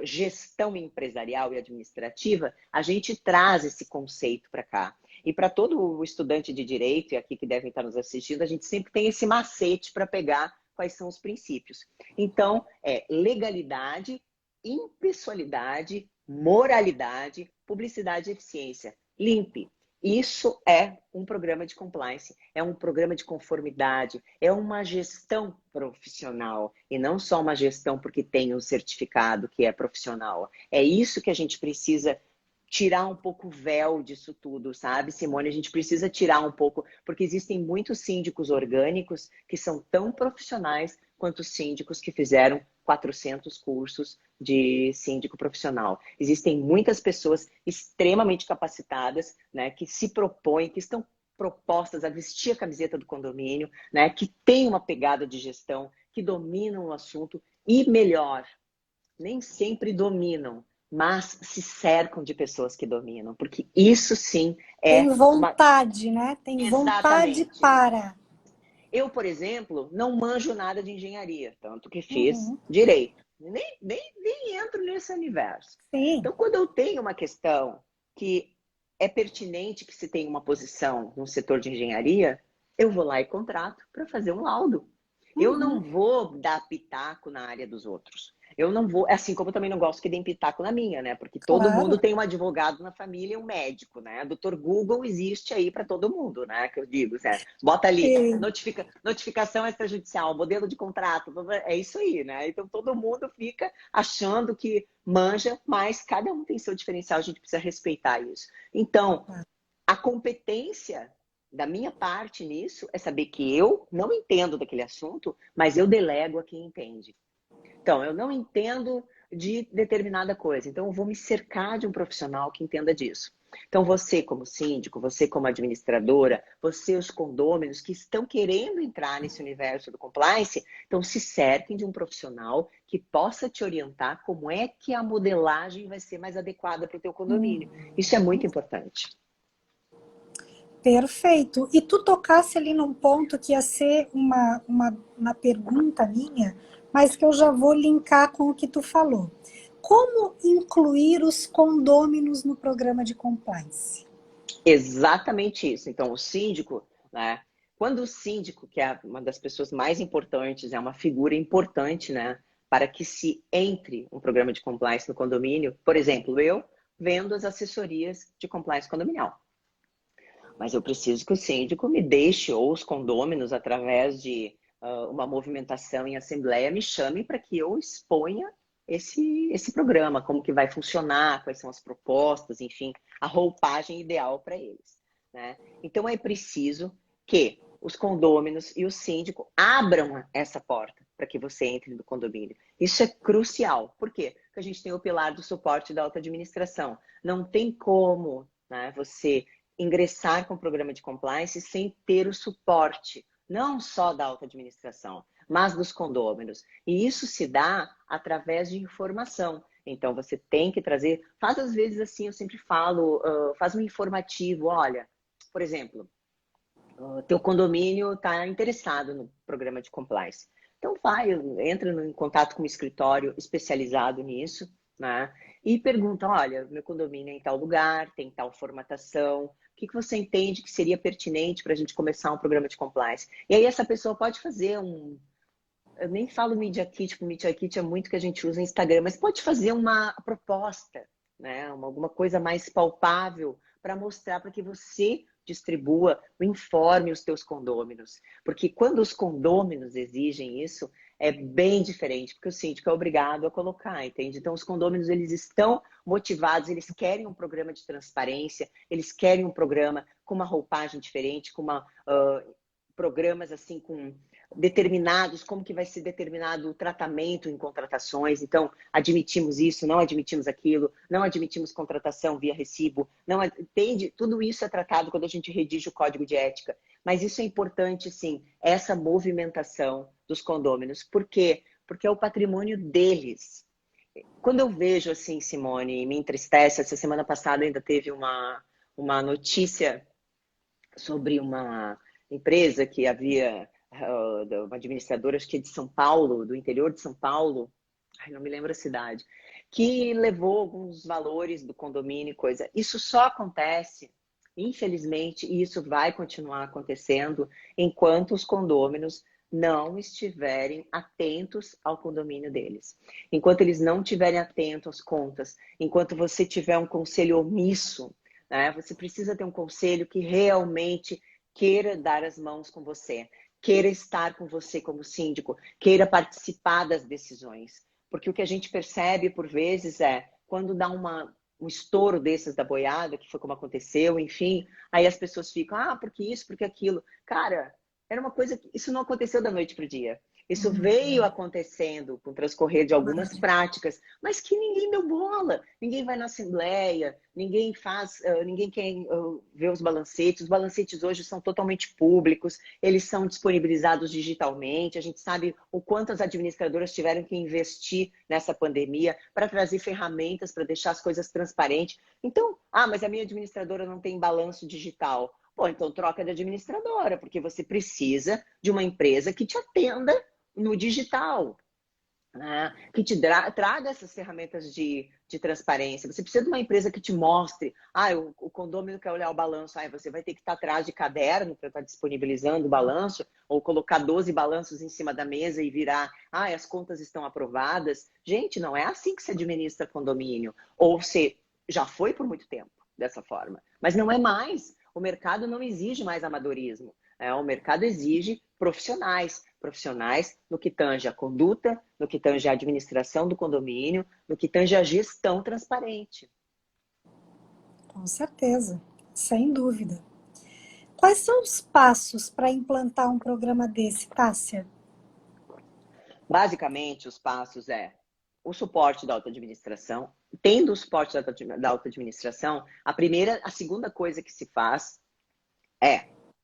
gestão empresarial e administrativa, a gente traz esse conceito para cá. E para todo o estudante de direito, e aqui que devem estar nos assistindo, a gente sempre tem esse macete para pegar quais são os princípios. Então, é legalidade, impessoalidade, moralidade, publicidade e eficiência. Limpe. Isso é um programa de compliance, é um programa de conformidade, é uma gestão profissional e não só uma gestão porque tem um certificado que é profissional. É isso que a gente precisa tirar um pouco o véu disso tudo, sabe, Simone? A gente precisa tirar um pouco, porque existem muitos síndicos orgânicos que são tão profissionais quanto os síndicos que fizeram 400 cursos de síndico profissional. Existem muitas pessoas extremamente capacitadas, né, que se propõem, que estão propostas a vestir a camiseta do condomínio, né, que têm uma pegada de gestão, que dominam o assunto e, melhor, nem sempre dominam, mas se cercam de pessoas que dominam, porque isso sim Tem é uma... vontade, né? Tem vontade Exatamente. para. Eu, por exemplo, não manjo nada de engenharia, tanto que fiz Uhum. direito. Nem entro nesse universo. Sim. Então, quando eu tenho uma questão que é pertinente que se tenha uma posição no setor de engenharia, eu vou lá e contrato para fazer um laudo. Eu não Uhum. vou dar pitaco na área dos outros. Eu não vou, assim como eu também não gosto que deem pitaco na minha, né? Porque todo mundo Claro. tem um advogado na família e um médico, né? Doutor Google existe aí para todo mundo, né? Que eu digo, né? Bota ali, Sim. notificação extrajudicial, modelo de contrato, é isso aí, né? Então todo mundo fica achando que manja, mas cada um tem seu diferencial, a gente precisa respeitar isso. Então, a competência da minha parte nisso é saber que eu não entendo daquele assunto, mas eu delego a quem entende. Então, eu não entendo de determinada coisa, então eu vou me cercar de um profissional que entenda disso. Então, você como síndico, você como administradora, você os condôminos que estão querendo entrar nesse universo do compliance, então se cerquem de um profissional que possa te orientar como é que a modelagem vai ser mais adequada para o teu condomínio. Isso é muito importante. Perfeito. E tu tocasse ali num ponto que ia ser uma pergunta minha, mas que eu já vou linkar com o que tu falou. Como incluir os condôminos no programa de compliance? Exatamente isso. Então, o síndico, né? Quando o síndico, que é uma das pessoas mais importantes, é uma figura importante, né? Para que se entre um programa de compliance no condomínio, por exemplo, eu vendo as assessorias de compliance condominial. Mas eu preciso que o síndico me deixe, ou os condôminos, através de uma movimentação em assembleia, me chame para que eu exponha esse programa, como que vai funcionar, quais são as propostas, enfim, a roupagem ideal para eles, né? Então é preciso que os condôminos e o síndico abram essa porta para que você entre no condomínio. Isso é crucial. Por quê? Porque a gente tem o pilar do suporte da alta administração. Não tem como, né, você ingressar com o programa de compliance sem ter o suporte, não só da alta administração, mas dos condôminos. E isso se dá através de informação. Então, você tem que trazer, faz às vezes assim, eu sempre falo, faz um informativo, olha, por exemplo, teu condomínio está interessado no programa de compliance. Então vai, entra em contato com um escritório especializado nisso, né? E perguntam, olha, meu condomínio é em tal lugar, tem tal formatação, o que que você entende que seria pertinente para a gente começar um programa de compliance? E aí essa pessoa pode fazer eu nem falo Media Kit, porque Media Kit é muito que a gente usa no Instagram, mas pode fazer uma proposta, né? Alguma coisa mais palpável para mostrar, para que você distribua, informe os teus condôminos. Porque quando os condôminos exigem isso, é bem diferente, porque o síndico é obrigado a colocar, entende? Então, os condôminos, eles estão motivados, eles querem um programa de transparência, eles querem um programa com uma roupagem diferente, com programas assim, com determinados, como que vai ser determinado o tratamento em contratações. Então, admitimos isso, não admitimos aquilo, não admitimos contratação via recibo, não entende? Tudo isso é tratado quando a gente redige o código de ética. Mas isso é importante, sim, essa movimentação dos condôminos. Por quê? Porque é o patrimônio deles. Quando eu vejo assim, Simone, me entristece, essa semana passada ainda teve uma notícia sobre uma empresa que havia uma administradora, acho que é de São Paulo, do interior de São Paulo, não me lembro a cidade, que levou alguns valores do condomínio e coisa. Isso só acontece, infelizmente, e isso vai continuar acontecendo enquanto os condôminos não estiverem atentos ao condomínio deles. Enquanto eles não estiverem atentos às contas, enquanto você tiver um conselho omisso, né? Você precisa ter um conselho que realmente queira dar as mãos com você, queira estar com você como síndico, queira participar das decisões. Porque o que a gente percebe, por vezes, é quando dá um estouro desses da boiada, que foi como aconteceu, enfim, aí as pessoas ficam, porque isso, porque aquilo. Cara, era uma coisa que isso não aconteceu da noite para o dia. Isso veio acontecendo com o transcorrer de algumas práticas, mas que ninguém deu bola, ninguém vai na assembleia, ninguém faz, ninguém quer ver os balancetes. Os balancetes hoje são totalmente públicos, eles são disponibilizados digitalmente. A gente sabe o quanto as administradoras tiveram que investir nessa pandemia para trazer ferramentas para deixar as coisas transparentes. Então, mas a minha administradora não tem balanço digital. Pô, então troca de administradora, porque você precisa de uma empresa que te atenda no digital, né? Que te traga essas ferramentas de transparência. Você precisa de uma empresa que te mostre. O condomínio quer olhar o balanço. Você vai ter que estar atrás de caderno para estar disponibilizando o balanço, ou colocar 12 balanços em cima da mesa e virar, as contas estão aprovadas. Gente, não é assim que se administra condomínio. Ou se já foi por muito tempo dessa forma, mas não é mais. O mercado não exige mais amadorismo. O mercado exige profissionais no que tange a conduta, no que tange a administração do condomínio, no que tange a gestão transparente. Com certeza, sem dúvida. Quais são os passos para implantar um programa desse, Tássia? Basicamente, os passos o suporte da auto-administração. Tendo o suporte da auto-administração, a segunda coisa que se faz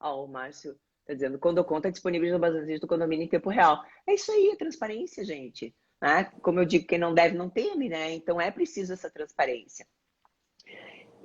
o Márcio está dizendo, quando conta disponível no base do condomínio em tempo real. É isso aí, a transparência, gente. Né? Como eu digo, quem não deve não teme, né? Então é preciso essa transparência.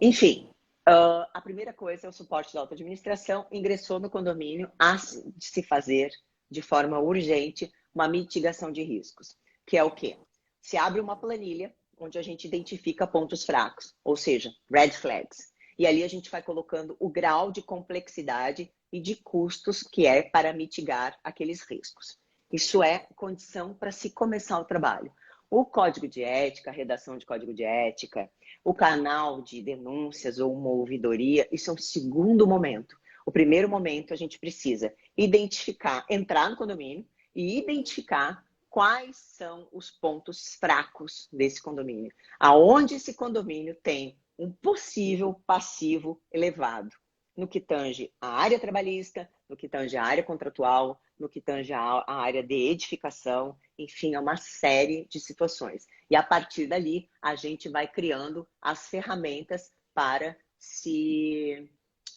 Enfim, a primeira coisa é o suporte da auto-administração. Ingressou no condomínio, há de se fazer de forma urgente uma mitigação de riscos, que é o quê? Se abre uma planilha onde a gente identifica pontos fracos, ou seja, red flags. E ali a gente vai colocando o grau de complexidade e de custos que é para mitigar aqueles riscos. Isso é condição para se começar o trabalho. O código de ética, a redação de código de ética, o canal de denúncias ou uma ouvidoria, isso é um segundo momento. O primeiro momento a gente precisa identificar, entrar no condomínio e identificar quais são os pontos fracos desse condomínio. Aonde esse condomínio tem um possível passivo elevado, no que tange a área trabalhista, no que tange a área contratual, no que tange a área de edificação, enfim, é uma série de situações. E a partir dali, a gente vai criando as ferramentas para se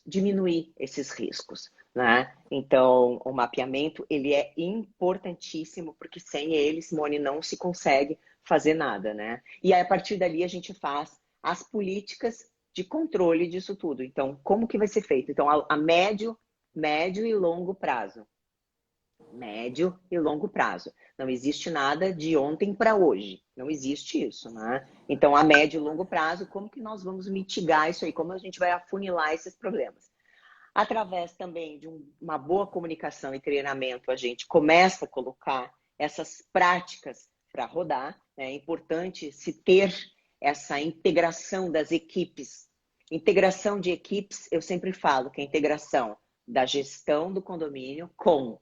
diminuir esses riscos. Né? Então, o mapeamento ele é importantíssimo, porque sem ele, Simone, não se consegue fazer nada. Né? E aí, a partir dali, a gente faz as políticas de controle disso tudo. Então, como que vai ser feito? Então, a médio e longo prazo. médio e longo prazo. Não existe nada de ontem para hoje. Não existe isso, né? Então, a médio e longo prazo, como que nós vamos mitigar isso aí? Como a gente vai afunilar esses problemas? Através também de uma boa comunicação e treinamento, a gente começa a colocar essas práticas para rodar. É importante se ter essa integração das equipes. Integração de equipes, eu sempre falo que é a integração da gestão do condomínio com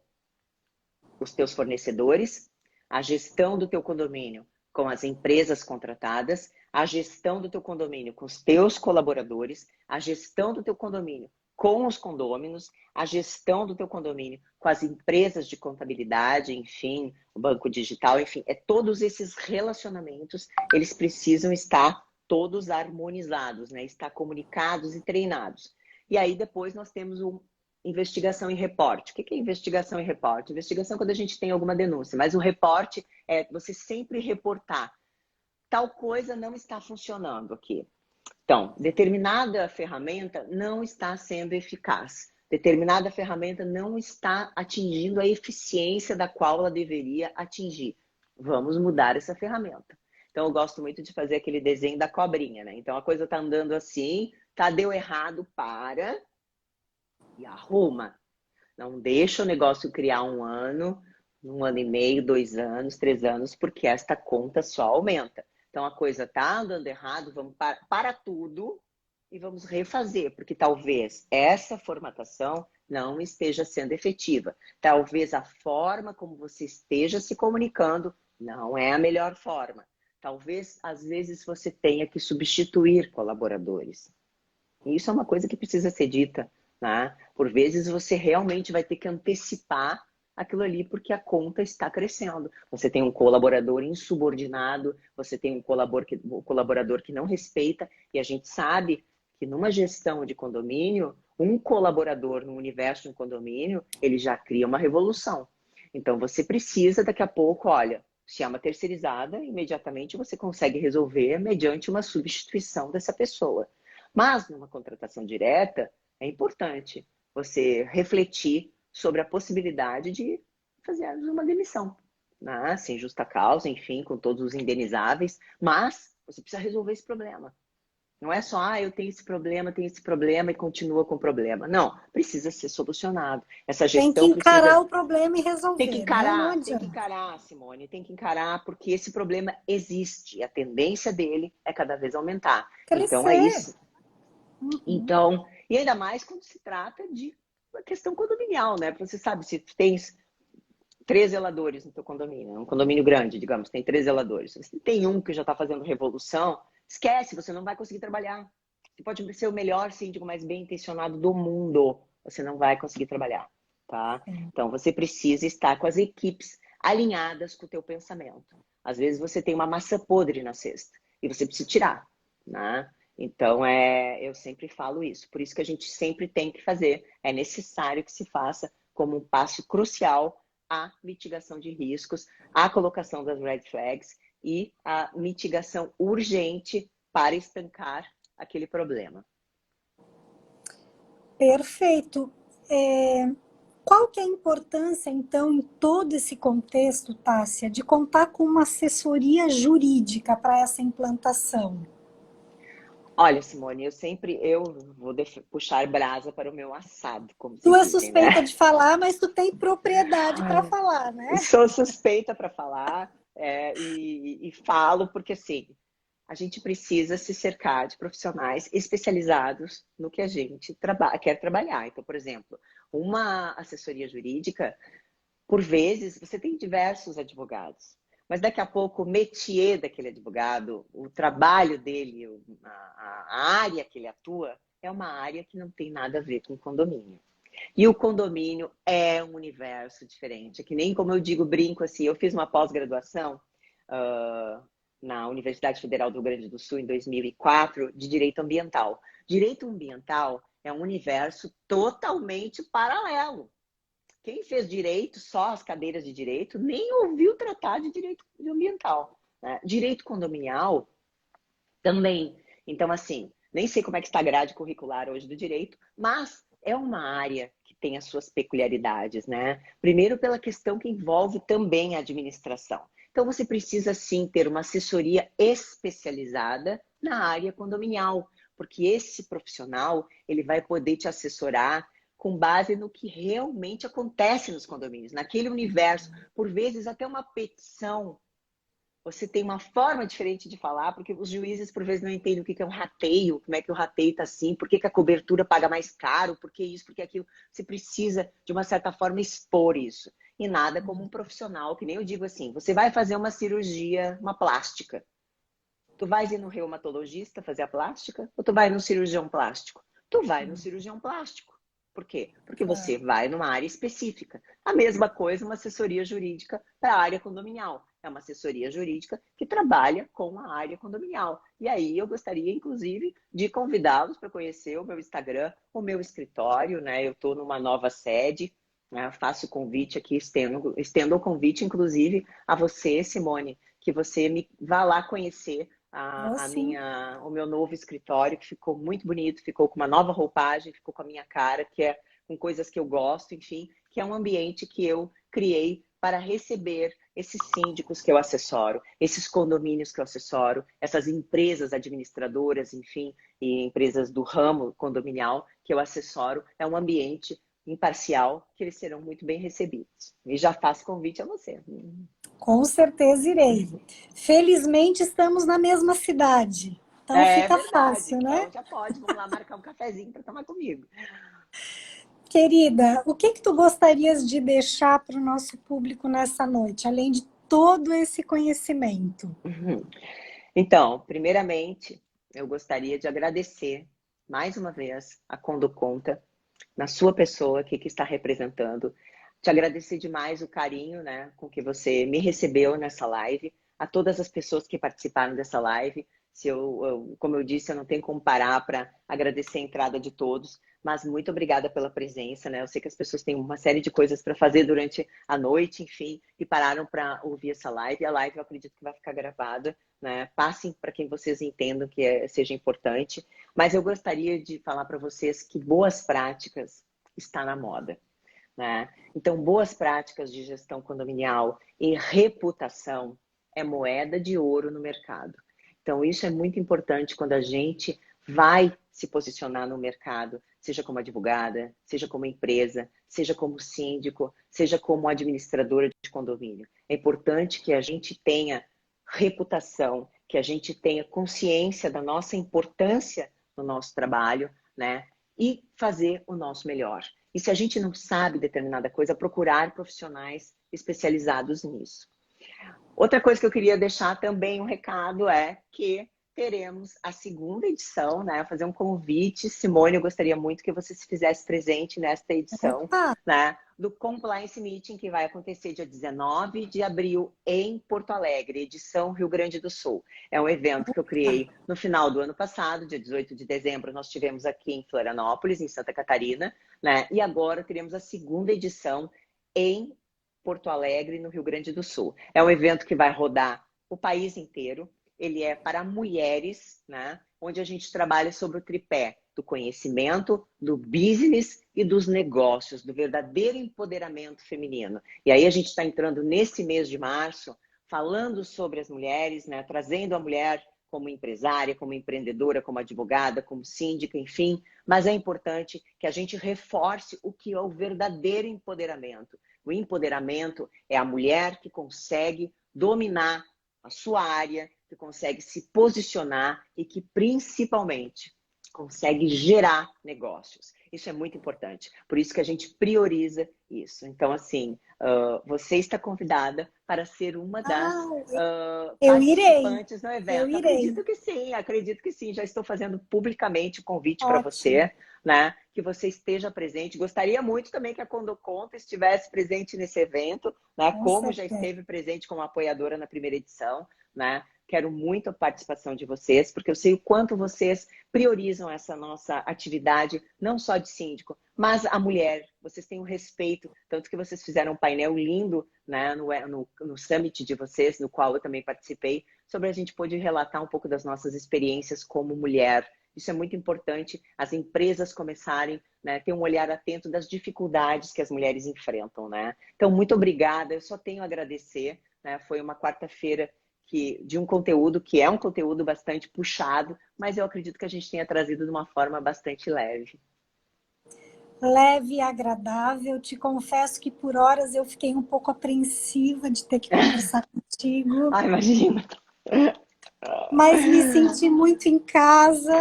os teus fornecedores, a gestão do teu condomínio com as empresas contratadas, a gestão do teu condomínio com os teus colaboradores, a gestão do teu condomínio com os condôminos, a gestão do teu condomínio com as empresas de contabilidade, enfim, o banco digital, enfim, todos esses relacionamentos, eles precisam estar todos harmonizados, né? Estar comunicados e treinados. E aí depois nós temos investigação e reporte. O que é investigação e reporte? Investigação é quando a gente tem alguma denúncia, mas o reporte é você sempre reportar. Tal coisa não está funcionando aqui. Então, determinada ferramenta não está sendo eficaz. Determinada ferramenta não está atingindo a eficiência da qual ela deveria atingir. Vamos mudar essa ferramenta. Então, eu gosto muito de fazer aquele desenho da cobrinha, né? Então, a coisa está andando assim, deu errado, para e arruma. Não deixa o negócio criar um ano e meio, 2 anos, 3 anos, porque esta conta só aumenta. Então a coisa está andando errado, vamos para tudo e vamos refazer, porque talvez essa formatação não esteja sendo efetiva. Talvez a forma como você esteja se comunicando não é a melhor forma. Talvez, às vezes, você tenha que substituir colaboradores. E isso é uma coisa que precisa ser dita, né? Por vezes você realmente vai ter que antecipar aquilo ali porque a conta está crescendo. Você tem um colaborador insubordinado, você tem um colaborador que não respeita, e a gente sabe que numa gestão de condomínio, um colaborador no universo de um condomínio, ele já cria uma revolução. Então você precisa daqui a pouco, olha, se é uma terceirizada, imediatamente você consegue resolver mediante uma substituição dessa pessoa. Mas numa contratação direta, é importante você refletir sobre a possibilidade de fazer uma demissão, né? Sem justa causa, enfim, com todos os indenizáveis, mas você precisa resolver esse problema. Não é só, eu tenho esse problema e continua com o problema. Não, precisa ser solucionado. Essa Tem que gestão encarar precisa. o problema e resolver, né? Não Tem que adianta. encarar, Simone, tem que encarar, porque esse problema existe. A tendência dele é cada vez aumentar. Então é Crescer. isso. Uhum. Então, e ainda mais quando se trata de uma questão condominial, né? Você sabe, se tens 3 zeladores no teu condomínio, um condomínio grande, digamos, tem 3 zeladores. Se você tem um que já está fazendo revolução, esquece, você não vai conseguir trabalhar. Você pode ser o melhor síndico mais bem intencionado do mundo, você não vai conseguir trabalhar, tá? Então, você precisa estar com as equipes alinhadas com o teu pensamento. Às vezes você tem uma massa podre na cesta e você precisa tirar, né? Então, eu sempre falo isso. Por isso que a gente sempre tem que fazer. É necessário que se faça como um passo crucial a mitigação de riscos, a colocação das red flags e a mitigação urgente para estancar aquele problema. Perfeito. Qual que é a importância, então, em todo esse contexto, Tássia, de contar com uma assessoria jurídica para essa implantação? Olha, Simone, eu vou puxar brasa para o meu assado, como se Tu é dizem, né? suspeita de falar, mas tu tem propriedade para falar, né? Sou suspeita para falar e falo porque, assim, a gente precisa se cercar de profissionais especializados no que a gente quer trabalhar. Então, por exemplo, uma assessoria jurídica, por vezes, você tem diversos advogados, mas daqui a pouco o métier daquele advogado, o trabalho dele, a área que ele atua, é uma área que não tem nada a ver com condomínio. E o condomínio é um universo diferente. É que nem como eu digo, brinco assim, eu fiz uma pós-graduação na Universidade Federal do Rio Grande do Sul em 2004 de Direito Ambiental. Direito Ambiental é um universo totalmente paralelo. Quem fez direito, só as cadeiras de direito, nem ouviu tratar de direito ambiental, né? Direito condominial também. Então, assim, nem sei como é que está a grade curricular hoje do direito, mas é uma área que tem as suas peculiaridades, né? Primeiro pela questão que envolve também a administração. Então você precisa sim ter uma assessoria especializada na área condominial, porque esse profissional, ele vai poder te assessorar com base no que realmente acontece nos condomínios, naquele universo, por vezes até uma petição. Você tem uma forma diferente de falar, porque os juízes, por vezes, não entendem o que é um rateio, como é que o rateio está assim, por que a cobertura paga mais caro, por que isso, por que aquilo. Você precisa, de uma certa forma, expor isso. E nada como um profissional, que nem eu digo assim, você vai fazer uma cirurgia, uma plástica. Tu vais ir no reumatologista fazer a plástica ou tu vai no cirurgião plástico? Tu vai no cirurgião plástico. Por quê? Porque você vai numa área específica. A mesma coisa, uma assessoria jurídica para a área condominial. É uma assessoria jurídica que trabalha com a área condominial. E aí eu gostaria, inclusive, de convidá-los para conhecer o meu Instagram, o meu escritório, né? Eu estou numa nova sede, né? Faço o convite aqui, estendo o convite, inclusive, a você, Simone, que você me vá lá conhecer o meu novo escritório, que ficou muito bonito, ficou com uma nova roupagem, ficou com a minha cara, que é com coisas que eu gosto, enfim, que é um ambiente que eu criei para receber esses síndicos que eu assessoro, esses condomínios que eu assessoro, essas empresas administradoras, enfim, e empresas do ramo condominial que eu assessoro. É um ambiente imparcial que eles serão muito bem recebidos. E já faço convite a você. Com certeza irei. Felizmente estamos na mesma cidade. Então É fica verdade. fácil, né? Então já pode, vamos lá marcar um cafezinho para tomar comigo. Querida, o que tu gostarias de deixar para o nosso público nessa noite, além de todo esse conhecimento? Então, primeiramente, eu gostaria de agradecer mais uma vez a Condoconta, na sua pessoa aqui que está representando. Te agradecer demais o carinho, né, com que você me recebeu nessa live, a todas as pessoas que participaram dessa live. Como eu disse, eu não tenho como parar para agradecer a entrada de todos, mas muito obrigada pela presença, né? Eu sei que as pessoas têm uma série de coisas para fazer durante a noite, enfim, e pararam para ouvir essa live. A live eu acredito que vai ficar gravada, né? Passem para quem vocês entendam que seja importante. Mas eu gostaria de falar para vocês que boas práticas está na moda, né? Então, boas práticas de gestão condominial e reputação é moeda de ouro no mercado. Então, isso é muito importante quando a gente vai se posicionar no mercado, seja como advogada, seja como empresa, seja como síndico, seja como administradora de condomínio. É importante que a gente tenha reputação, que a gente tenha consciência da nossa importância no nosso trabalho, né? E fazer o nosso melhor. E se a gente não sabe determinada coisa, procurar profissionais especializados nisso. Outra coisa que eu queria deixar também um recado é que teremos a segunda edição, né? Fazer um convite. Simone, eu gostaria muito que você se fizesse presente nesta edição, né? Do Compliance Meeting, que vai acontecer dia 19 de abril em Porto Alegre, edição Rio Grande do Sul. É um evento que eu criei no final do ano passado, dia 18 de dezembro, nós tivemos aqui em Florianópolis, em Santa Catarina, né? E agora teremos a segunda edição em Porto Alegre, no Rio Grande do Sul. É um evento que vai rodar o país inteiro. Ele é para mulheres, né? Onde a gente trabalha sobre o tripé do conhecimento, do business e dos negócios, do verdadeiro empoderamento feminino. E aí a gente está entrando nesse mês de março, falando sobre as mulheres, né? Trazendo a mulher como empresária, como empreendedora, como advogada, como síndica, enfim. Mas é importante que a gente reforce o que é o verdadeiro empoderamento. O empoderamento é a mulher que consegue dominar a sua área, que consegue se posicionar e que, principalmente, consegue gerar negócios. Isso é muito importante. Por isso que a gente prioriza isso. Então, assim, você está convidada para ser uma das eu participantes no eu evento. irei. Acredito que sim. Já estou fazendo publicamente o convite para Ótimo. você, né? Que você esteja presente. Gostaria muito também que a Condoconta estivesse presente nesse evento, né? Como já esteve presente como apoiadora na primeira edição, né? Quero muito a participação de vocês, porque eu sei o quanto vocês priorizam essa nossa atividade, não só de síndico, mas a mulher. Vocês têm um respeito, tanto que vocês fizeram um painel lindo, né, no summit de vocês, no qual eu também participei, sobre a gente poder relatar um pouco das nossas experiências como mulher Isso é muito importante, as empresas começarem, né, ter um olhar atento das dificuldades que as mulheres enfrentam, né? Então, muito obrigada, eu só tenho a agradecer, né? Foi uma quarta-feira de um conteúdo que é um conteúdo bastante puxado, mas eu acredito que a gente tenha trazido de uma forma bastante leve. Leve e agradável. Te confesso que por horas eu fiquei um pouco apreensiva de ter que conversar contigo. Ah, imagina. Mas me senti muito em casa,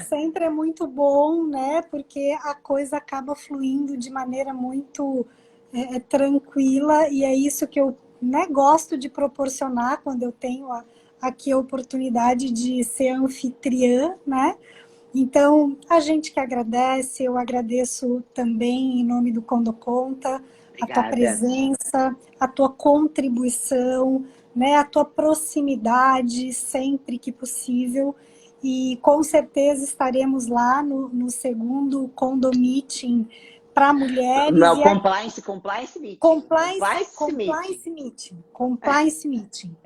sempre é muito bom, né? Porque a coisa acaba fluindo de maneira muito tranquila, e é isso que eu, né, gosto de proporcionar quando eu tenho aqui a oportunidade de ser anfitriã, né? Então, a gente que agradece, eu agradeço também em nome do Condo Conta, a tua Obrigada. presença, a tua contribuição, né, a tua proximidade sempre que possível. E com certeza estaremos lá no segundo Condo Meeting para mulheres. Não, E compliance meeting. compliance meeting.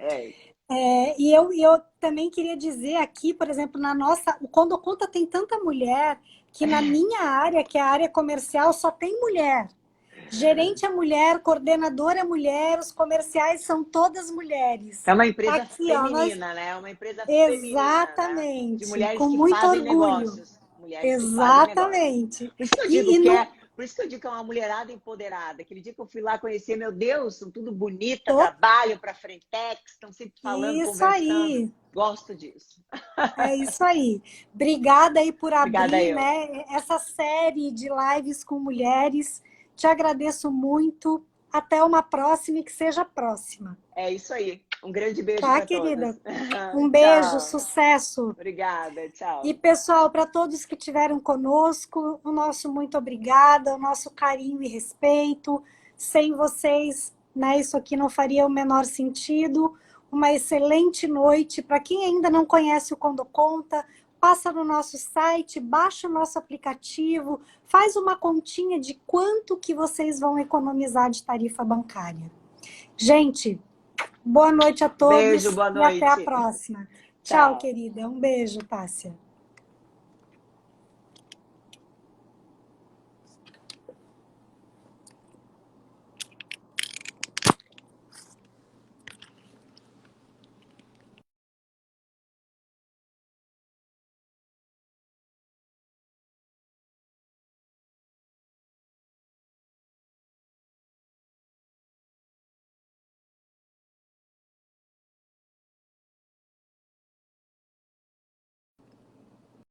É. E eu também queria dizer aqui, por exemplo, o Condo Conta tem tanta mulher que na minha área, que é a área comercial, só tem mulher. Gerente é mulher, coordenadora é mulher, os comerciais são todas mulheres. É uma empresa Aqui, ó, feminina, né? É uma empresa feminina, né? De exatamente, mulheres com que muito fazem orgulho. negócios. Mulheres que fazem negócios. Exatamente. Por isso que eu E, digo e que no, é, por isso que eu digo que é uma mulherada empoderada. Aquele dia que eu fui lá conhecer, meu Deus, são tudo bonita, to- trabalham para a Frentex, estão sempre falando, isso conversando. aí. Gosto disso. É isso aí. Obrigada aí por Obrigada abrir, eu. né, essa série de lives com mulheres. Te agradeço muito. Até uma próxima e que seja a próxima. É isso aí. Um grande beijo Tá, para todas. querida? Um beijo, Tchau. sucesso. Obrigada, E, tchau. pessoal, para todos que estiveram conosco, o nosso muito obrigada, o nosso carinho e respeito. Sem vocês, né, isso aqui não faria o menor sentido. Uma excelente noite. Para quem ainda não conhece o Condo Conta, passa no nosso site, baixa o nosso aplicativo, faz uma continha de quanto que vocês vão economizar de tarifa bancária. Gente, boa noite a Beijo, todos boa e até a noite. próxima. Tchau, Tchau. querida. Um beijo, Tássia.